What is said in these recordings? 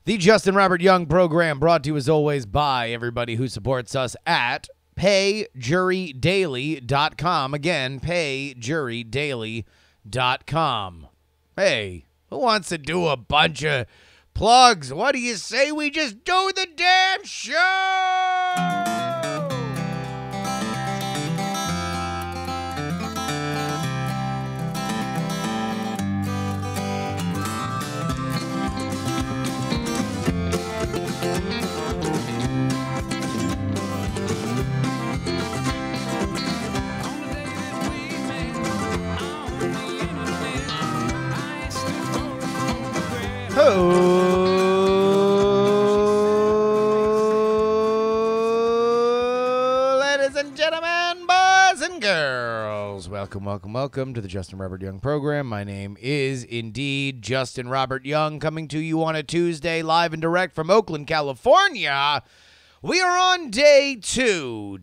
The Justin Robert Young program brought to you as always by everybody who supports us at payjurydaily.com. Again, payjurydaily.com. Hey, who wants to do a bunch of plugs? What do you say we just do the damn show? Oh, ladies and gentlemen, boys and girls, welcome to the Justin Robert Young program. My name is indeed Justin Robert Young, coming to you on a Tuesday, live and direct from Oakland, California. We are on day two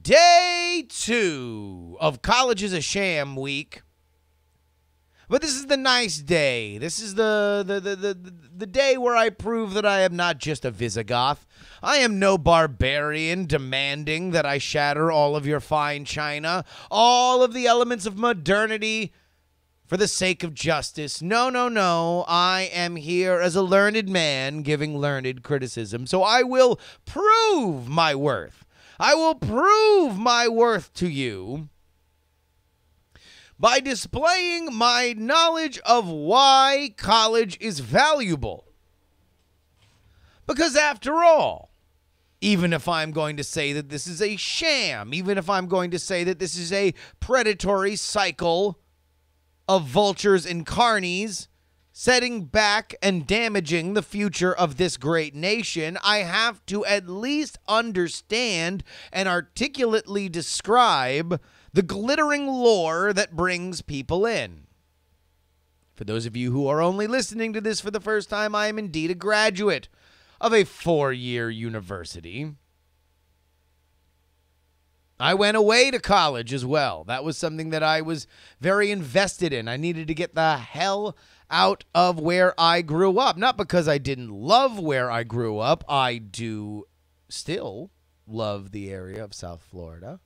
of College is a Sham week. But this is the nice day. This is the day where I prove that I am not just a Visigoth. I am no barbarian demanding that I shatter all of your fine china, all of the elements of modernity for the sake of justice. No. I am here as a learned man giving learned criticism. So I will prove my worth. I will prove my worth to you by displaying my knowledge of why college is valuable. Because after all, even if I'm going to say that this is a sham, even if I'm going to say that this is a predatory cycle of vultures and carnies setting back and damaging the future of this great nation, I have to at least understand and articulately describe the glittering lore that brings people in. For those of you who are only listening to this for the first time, I am indeed a graduate of a 4-year university. I went away to college as well. That was something that I was very invested in. I needed to get the hell out of where I grew up. Not because I didn't love where I grew up. I do still love the area of South Florida.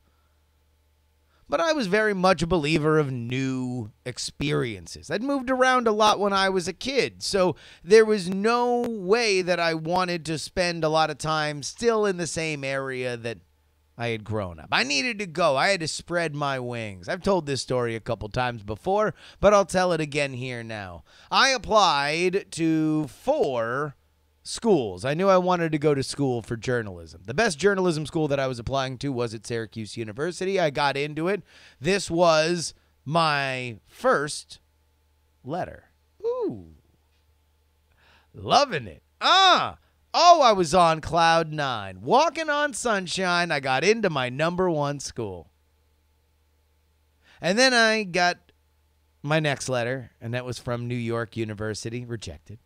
But I was very much a believer of new experiences. I'd moved around a lot when I was a kid, so there was no way that I wanted to spend a lot of time still in the same area that I had grown up. I needed to go. I had to spread my wings. I've told this story a couple times before, but I'll tell it again here now. I applied to 4 schools. I knew I wanted to go to school for journalism. The best journalism school that I was applying to was at Syracuse University. I got into it. This was my first letter. Ooh. Loving it. Oh, I was on cloud 9. Walking on sunshine. I got into my number 1 school. And then I got my next letter, and that was from New York University. Rejected.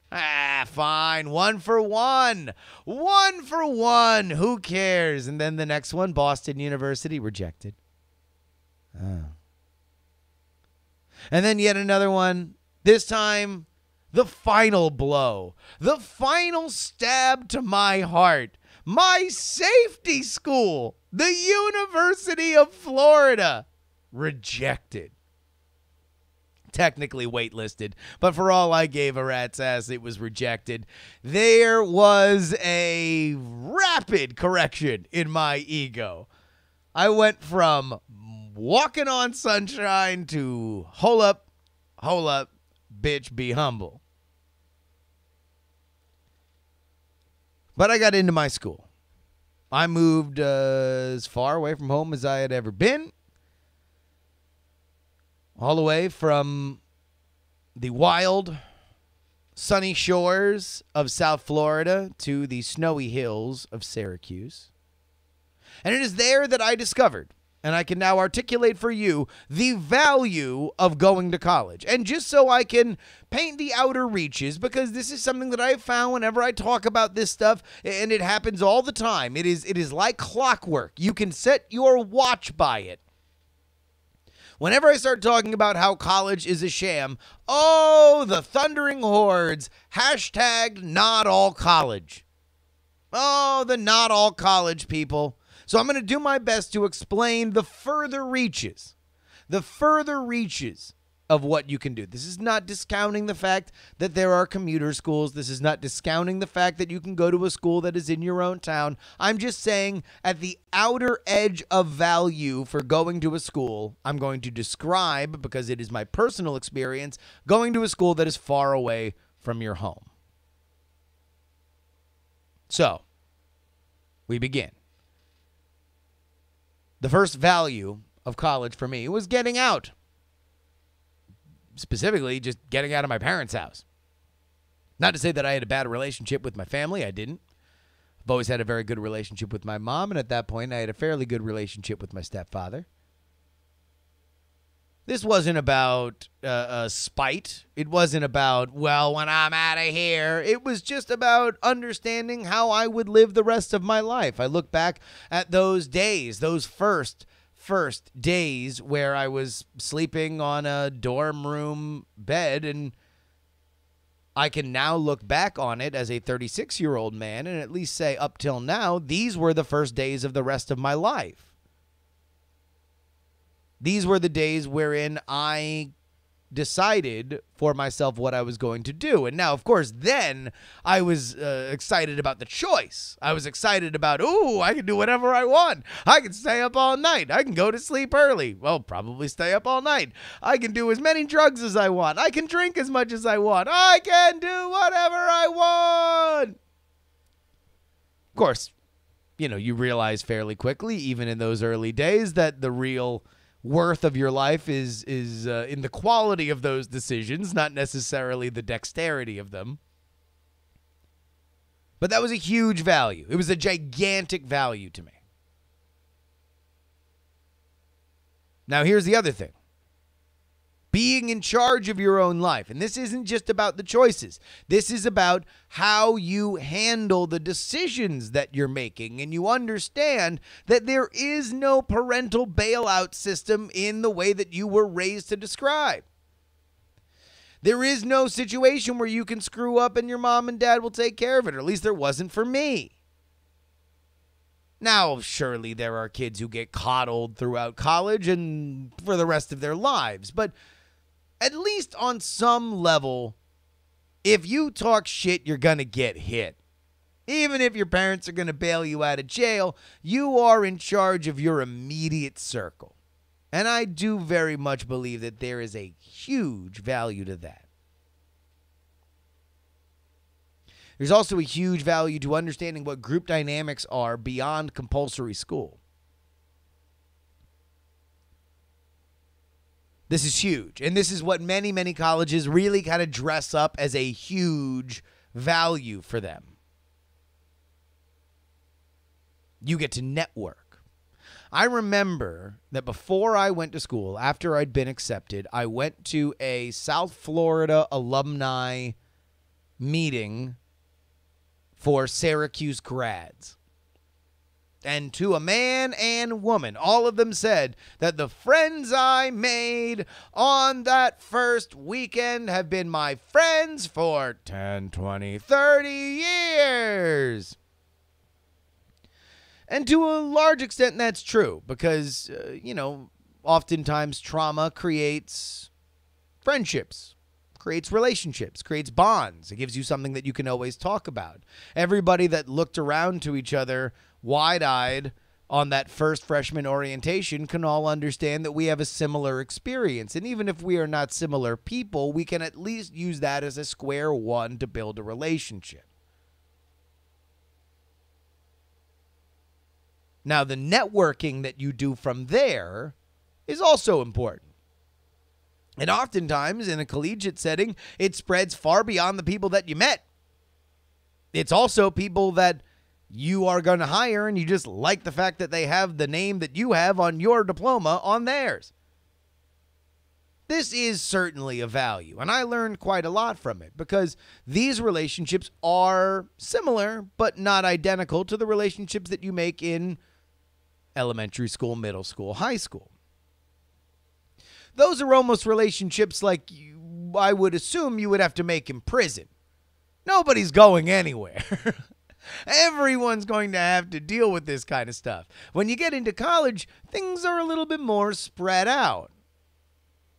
Fine. 1 for 1. 1 for 1. Who cares? And then the next one, Boston University. Rejected. Oh. And then yet another one. This time, the final blow. The final stab to my heart. My safety school. The University of Florida. Rejected. Technically waitlisted, but for all I gave a rat's ass, it was rejected. There was a rapid correction in my ego. I went from walking on sunshine to hold up, bitch, be humble. But I got into my school. I moved as far away from home as I had ever been. All the way from the wild, sunny shores of South Florida to the snowy hills of Syracuse. And it is there that I discovered, and I can now articulate for you, the value of going to college. And just so I can paint the outer reaches, because this is something that I have found whenever I talk about this stuff, and it happens all the time. It is like clockwork. You can set your watch by it. Whenever I start talking about how college is a sham, oh, the thundering hordes, hashtag not all college. Oh, the not all college people. So I'm going to do my best to explain the further reaches of what you can do. This is not discounting the fact that there are commuter schools. This is not discounting the fact that you can go to a school that is in your own town. I'm just saying at the outer edge of value for going to a school, I'm going to describe, because it is my personal experience, going to a school that is far away from your home. So, we begin. The first value of college for me was getting out. Specifically, just getting out of my parents' house. Not to say that I had a bad relationship with my family. I didn't. I've always had a very good relationship with my mom, and at that point, I had a fairly good relationship with my stepfather. This wasn't about spite. It wasn't about, well, when I'm out of here. It was just about understanding how I would live the rest of my life. I look back at those days, those first days where I was sleeping on a dorm room bed, and I can now look back on it as a 36-year-old man and at least say up till now, these were the first days of the rest of my life. These were the days wherein I decided for myself what I was going to do. And now, of course, then I was excited about the choice. I was excited about, ooh, I can do whatever I want. I can stay up all night. I can go to sleep early. Well, probably stay up all night. I can do as many drugs as I want. I can drink as much as I want. I can do whatever I want. Of course, you realize fairly quickly, even in those early days, that the real worth of your life is in the quality of those decisions, not necessarily the dexterity of them. But that was a huge value. It was a gigantic value to me. Now, here's the other thing. Being in charge of your own life. And this isn't just about the choices. This is about how you handle the decisions that you're making. And you understand that there is no parental bailout system in the way that you were raised to describe. There is no situation where you can screw up and your mom and dad will take care of it. Or at least there wasn't for me. Now, surely there are kids who get coddled throughout college and for the rest of their lives. But at least on some level, if you talk shit, you're going to get hit. Even if your parents are going to bail you out of jail, you are in charge of your immediate circle. And I do very much believe that there is a huge value to that. There's also a huge value to understanding what group dynamics are beyond compulsory school. This is huge, and this is what many, many colleges really kind of dress up as a huge value for them. You get to network. I remember that before I went to school, after I'd been accepted, I went to a South Florida alumni meeting for Syracuse grads. And to a man and woman, all of them said that the friends I made on that first weekend have been my friends for 10, 20, 30 years. And to a large extent, that's true because, oftentimes trauma creates friendships, creates relationships, creates bonds. It gives you something that you can always talk about. Everybody that looked around to each other wide-eyed on that first freshman orientation can all understand that we have a similar experience. And even if we are not similar people, we can at least use that as a square one to build a relationship. Now, the networking that you do from there is also important. And oftentimes, in a collegiate setting, it spreads far beyond the people that you met. It's also people that you are going to hire, and you just like the fact that they have the name that you have on your diploma on theirs. This is certainly a value, and I learned quite a lot from it because these relationships are similar but not identical to the relationships that you make in elementary school, middle school, high school. those are almost relationships like I would assume you would have to make in prison. Nobody's going anywhere. Everyone's going to have to deal with this kind of stuff. When you get into college, things are a little bit more spread out.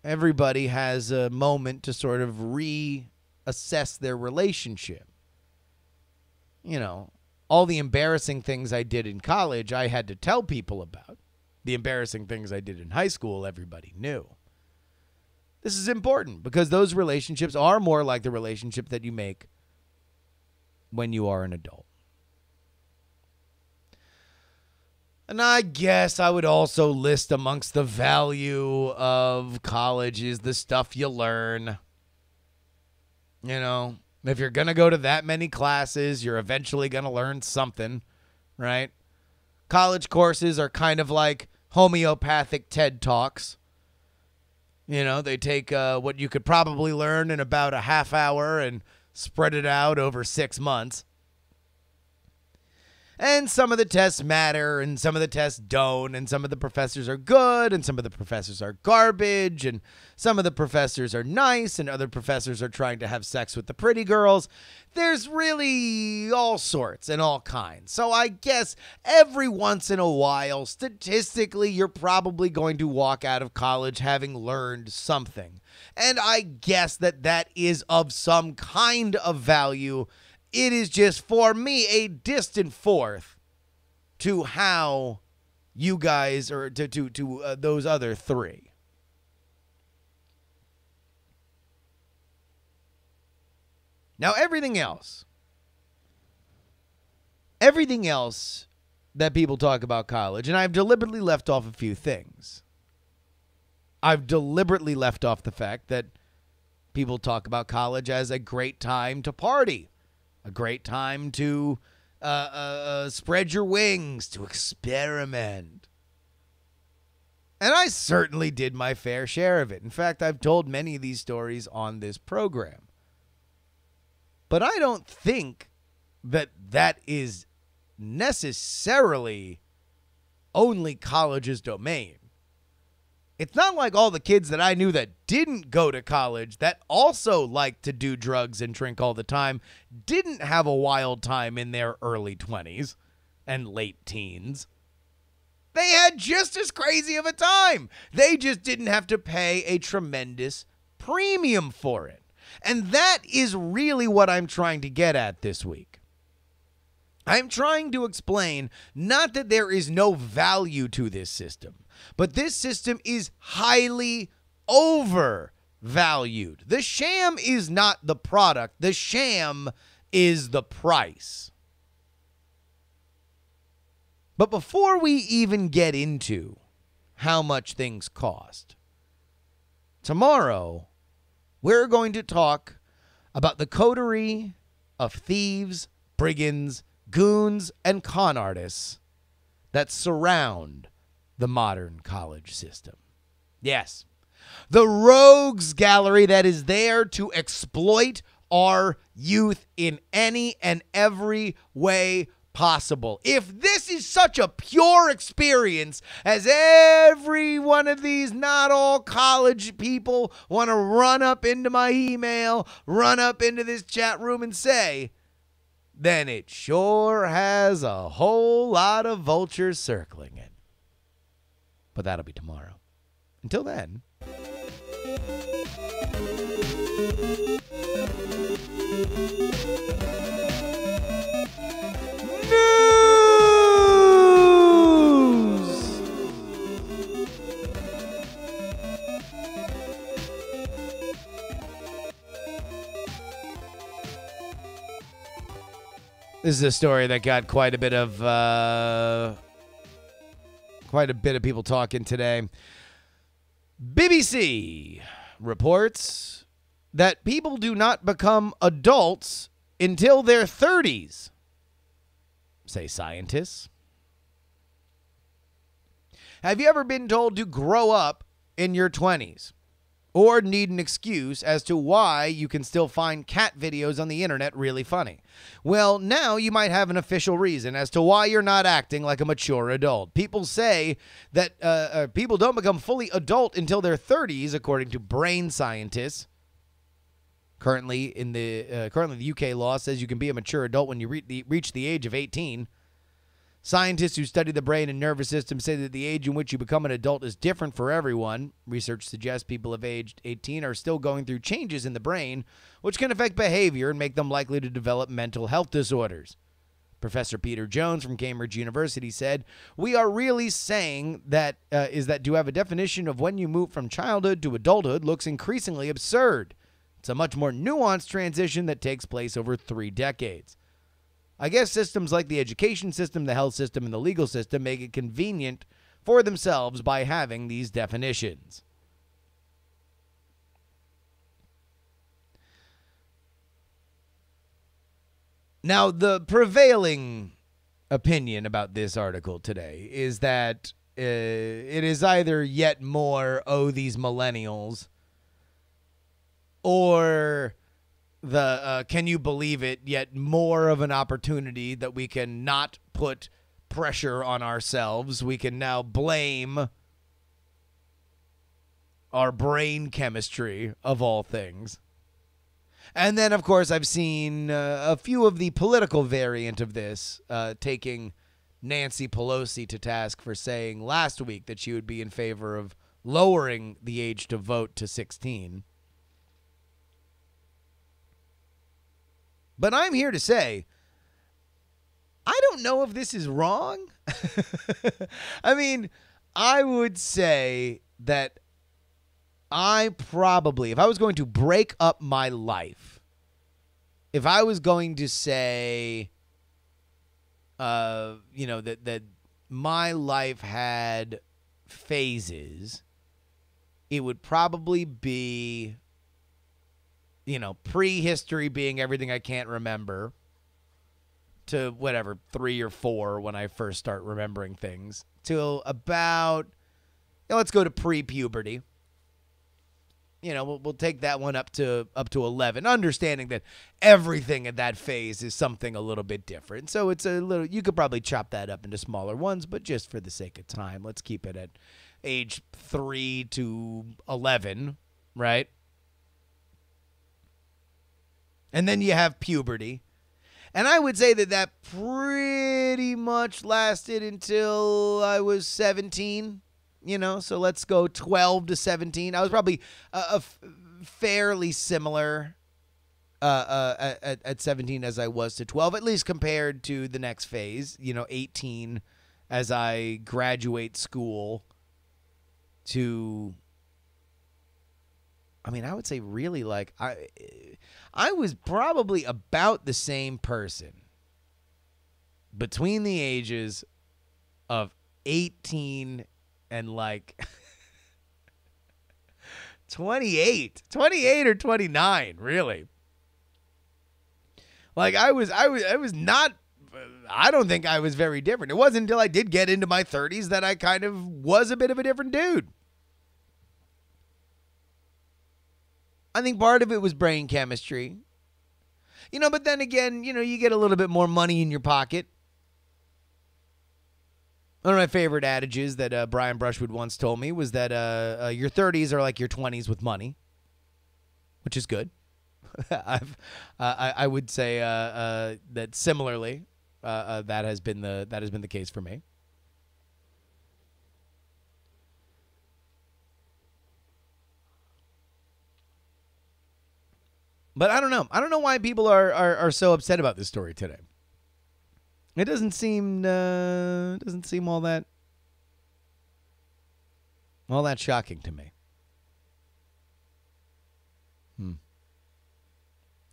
Everybody has a moment to sort of reassess their relationship. You know, all the embarrassing things I did in college, I had to tell people about. The embarrassing things I did in high school, everybody knew. This is important because those relationships are more like the relationship that you make when you are an adult. And I guess I would also list amongst the value of college is the stuff you learn. You know, if you're going to go to that many classes, you're eventually going to learn something, right? College courses are kind of like homeopathic TED Talks. You know, they take what you could probably learn in about a half hour and spread it out over 6 months. And some of the tests matter and some of the tests don't, and some of the professors are good and some of the professors are garbage, and some of the professors are nice and other professors are trying to have sex with the pretty girls. There's really all sorts and all kinds. So I guess every once in a while, statistically, you're probably going to walk out of college having learned something. And I guess that is of some kind of value. It is just, for me, a distant fourth to how you guys, or to those other three. Now, everything else that people talk about college, and I've deliberately left off a few things. I've deliberately left off the fact that people talk about college as a great time to party. A great time to spread your wings, to experiment. And I certainly did my fair share of it. In fact, I've told many of these stories on this program. But I don't think that is necessarily only college's domain. It's not like all the kids that I knew that didn't go to college, that also liked to do drugs and drink all the time, didn't have a wild time in their early 20s and late teens. They had just as crazy of a time. They just didn't have to pay a tremendous premium for it. And that is really what I'm trying to get at this week. I'm trying to explain not that there is no value to this system, but this system is highly overvalued. The sham is not the product. The sham is the price. But before we even get into how much things cost, tomorrow we're going to talk about the coterie of thieves, brigands, goons, and con artists that surround the modern college system. Yes, the rogues gallery that is there to exploit our youth in any and every way possible. If this is such a pure experience as every one of these not all college people want to run up into my email, run up into this chat room and say, then it sure has a whole lot of vultures circling it. But that'll be tomorrow. Until then. This is a story that got quite a bit of people talking today. BBC reports that people do not become adults until their 30s, say scientists. Have you ever been told to grow up in your 20s? or need an excuse as to why you can still find cat videos on the internet really funny. Well, now you might have an official reason as to why you're not acting like a mature adult. People say that people don't become fully adult until their 30s, according to brain scientists. Currently, the UK law says you can be a mature adult when you reach the age of 18. Scientists who study the brain and nervous system say that the age in which you become an adult is different for everyone. Research suggests people of age 18 are still going through changes in the brain, which can affect behavior and make them likely to develop mental health disorders. Professor Peter Jones from Cambridge University said, "We are really saying that to have a definition of when you move from childhood to adulthood looks increasingly absurd. It's a much more nuanced transition that takes place over 3 decades. I guess systems like the education system, the health system, and the legal system make it convenient for themselves by having these definitions." Now, the prevailing opinion about this article today is that it is either yet more, oh, these millennials, or the can you believe it, yet more of an opportunity that we can not put pressure on ourselves. We can now blame our brain chemistry, of all things. And then, of course, I've seen a few of the political variant of this taking Nancy Pelosi to task for saying last week that she would be in favor of lowering the age to vote to 16. But I'm here to say, I don't know if this is wrong. I mean, I would say that I probably, if I was going to break up my life, if I was going to say, that my life had phases, it would probably be, prehistory being everything I can't remember, to whatever, 3 or 4 when I first start remembering things, till about, let's go to pre-puberty. We'll take that one up to 11, understanding that everything in that phase is something a little bit different. So it's a little, you could probably chop that up into smaller ones, but just for the sake of time, let's keep it at age 3 to 11, right? And then you have puberty. And I would say that pretty much lasted until I was 17. So let's go 12 to 17. I was probably fairly similar at 17 as I was to 12, at least compared to the next phase, 18 as I graduate school to, I would say really like I was probably about the same person between the ages of 18 and like 28 or 29, really. Like I was not, I don't think I was very different. It wasn't until I did get into my 30s that I kind of was a bit of a different dude. I think part of it was brain chemistry. But then again, you get a little bit more money in your pocket. One of my favorite adages that Brian Brushwood once told me was that your 30s are like your 20s with money, which is good. I would say that similarly, that has been the case for me. But I don't know. I don't know why people are so upset about this story today. It doesn't seem all that shocking to me.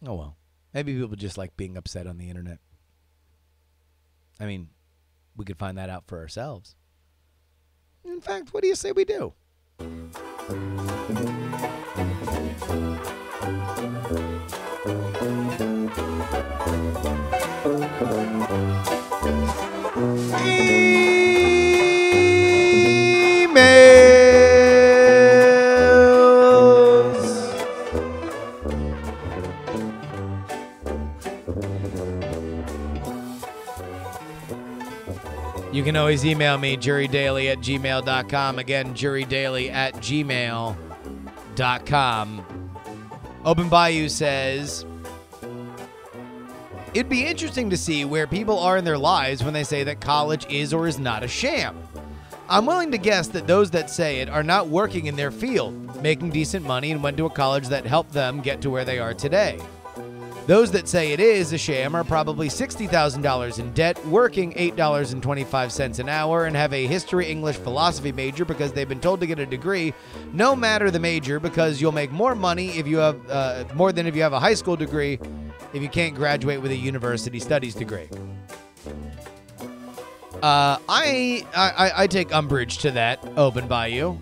Oh well. Maybe people just like being upset on the internet. We could find that out for ourselves. In fact, what do you say we do? Email You can always email me, jurydaily@gmail.com. Again, jurydaily@gmail.com. Open Bayou says, it'd be interesting to see where people are in their lives when they say that college is or is not a sham. I'm willing to guess that those that say it are not working in their field, making decent money, and went to a college that helped them get to where they are today. Those that say it is a sham are probably $60,000 in debt, working $8.25 an hour, and have a history, English, philosophy major because they've been told to get a degree, no matter the major, because you'll make more money if you have more than if you have a high school degree if you can't graduate with a university studies degree. I take umbrage to that, Open Bayou.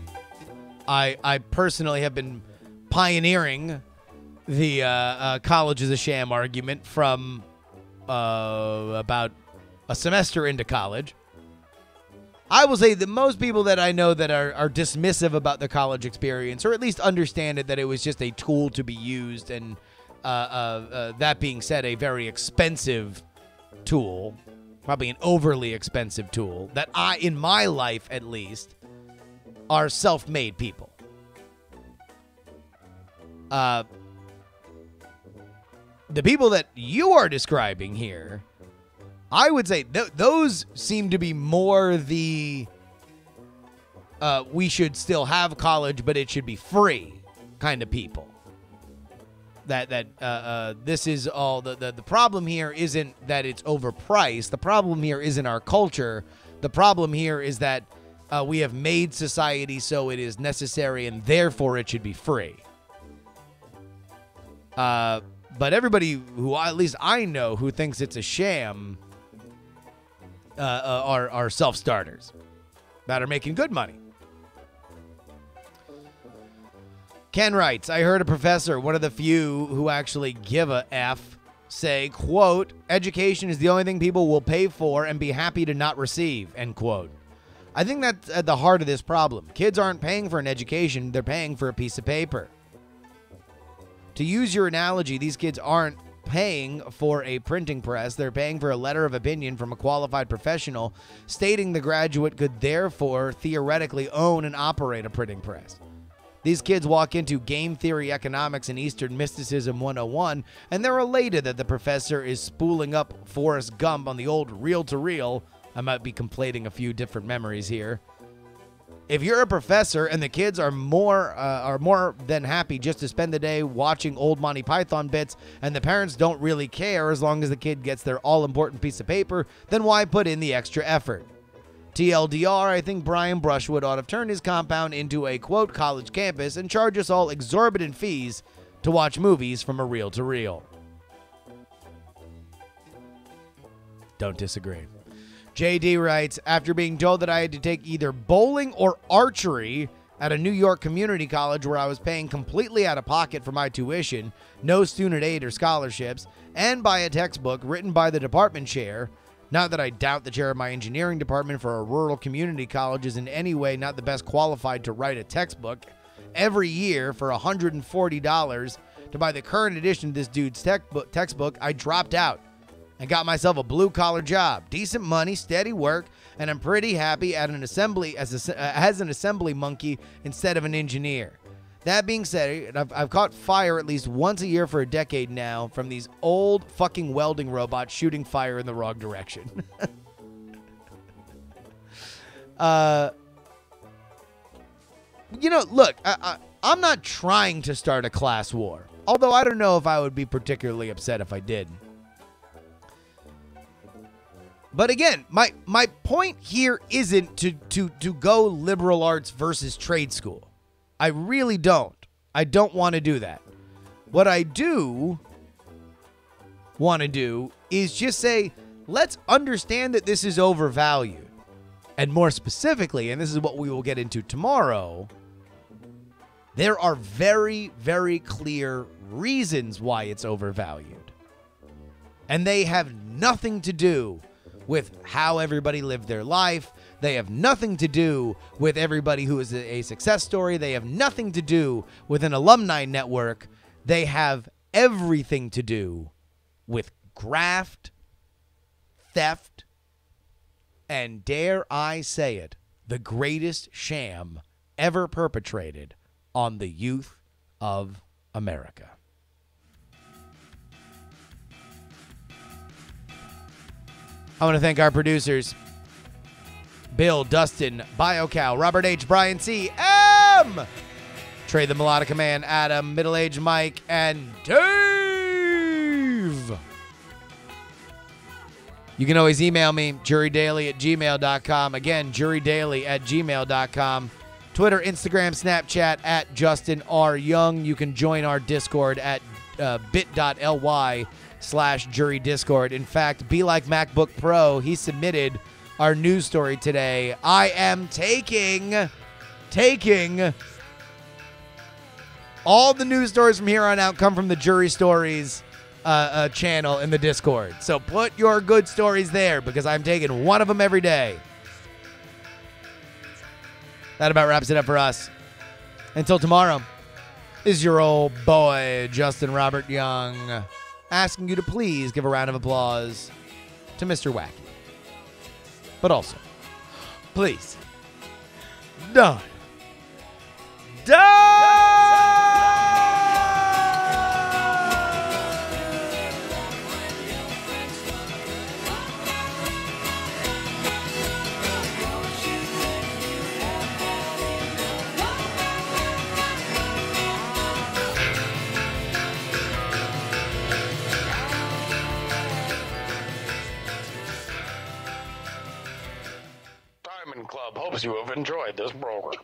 I personally have been pioneering the college is a sham argument from about a semester into college. I will say that most people that I know that are dismissive about the college experience, or at least understand it, that it was just a tool to be used, and that being said, a very expensive tool, probably an overly expensive tool, that I, in my life at least, are self-made people. The people that you are describing here, I would say those seem to be more the we should still have college, but it should be free kind of people. That this is all the problem here isn't that it's overpriced. The problem here isn't our culture. The problem here is that we have made society so it is necessary and therefore it should be free. But everybody who at least I know who thinks it's a sham are self-starters that are making good money. Ken writes, I heard a professor, one of the few who actually give a F, say, quote, education is the only thing people will pay for and be happy to not receive, end quote. I think that's at the heart of this problem. Kids aren't paying for an education, they're paying for a piece of paper. To use your analogy, these kids aren't paying for a printing press. They're paying for a letter of opinion from a qualified professional stating the graduate could therefore theoretically own and operate a printing press. These kids walk into Game Theory Economics and Eastern Mysticism 101, and they're elated that the professor is spooling up Forrest Gump on the old reel-to-reel. I might be conflating a few different memories here. If you're a professor and the kids are more than happy just to spend the day watching old Monty Python bits, and the parents don't really care as long as the kid gets their all-important piece of paper, then why put in the extra effort? TLDR, I think Brian Brushwood ought to turn his compound into a, quote, college campus and charge us all exorbitant fees to watch movies from a reel-to-reel. Don't disagree. JD writes, after being told that I had to take either bowling or archery at a New York community college where I was paying completely out of pocket for my tuition, no student aid or scholarships, and buy a textbook written by the department chair, not that I doubt the chair of my engineering department for a rural community college is in any way not the best qualified to write a textbook, every year for $140 to buy the current edition of this dude's textbook, I dropped out and got myself a blue-collar job, decent money, steady work, and I'm pretty happy at an assembly as an assembly monkey instead of an engineer. That being said, I've caught fire at least once a year for a decade now from these old fucking welding robots shooting fire in the wrong direction. Look, I'm not trying to start a class war, although I don't know if I would be particularly upset if I did. But again, my point here isn't to go liberal arts versus trade school. I really don't. I don't want to do that. What I do want to do is just say, let's understand that this is overvalued. And more specifically, and this is what we will get into tomorrow, there are very, very clear reasons why it's overvalued. And they have nothing to do with how everybody lived their life. They have nothing to do with everybody who is a success story. They have nothing to do with an alumni network. They have everything to do with graft, theft, and dare I say it, the greatest sham ever perpetrated on the youth of America. I want to thank our producers, Bill, Dustin, BioCow, Robert H., Brian C., M., Trey the Melodica Man, Adam, Middle-Aged Mike, and Dave. You can always email me, jurydaily@gmail.com. Again, jurydaily@gmail.com. Twitter, Instagram, Snapchat @Justin R. Young. You can join our Discord at bit.ly/jurydiscord. In fact, Be Like MacBook Pro, he submitted our news story today. I am taking all the news stories from here on out come from the Jury Stories channel in the Discord. So put your good stories there because I'm taking one of them every day. That about wraps it up for us. Until tomorrow, is your old boy, Justin Robert Young, asking you to please give a round of applause to Mr. Wacky. But also, please, don't. Diamond Club hopes you have enjoyed this program.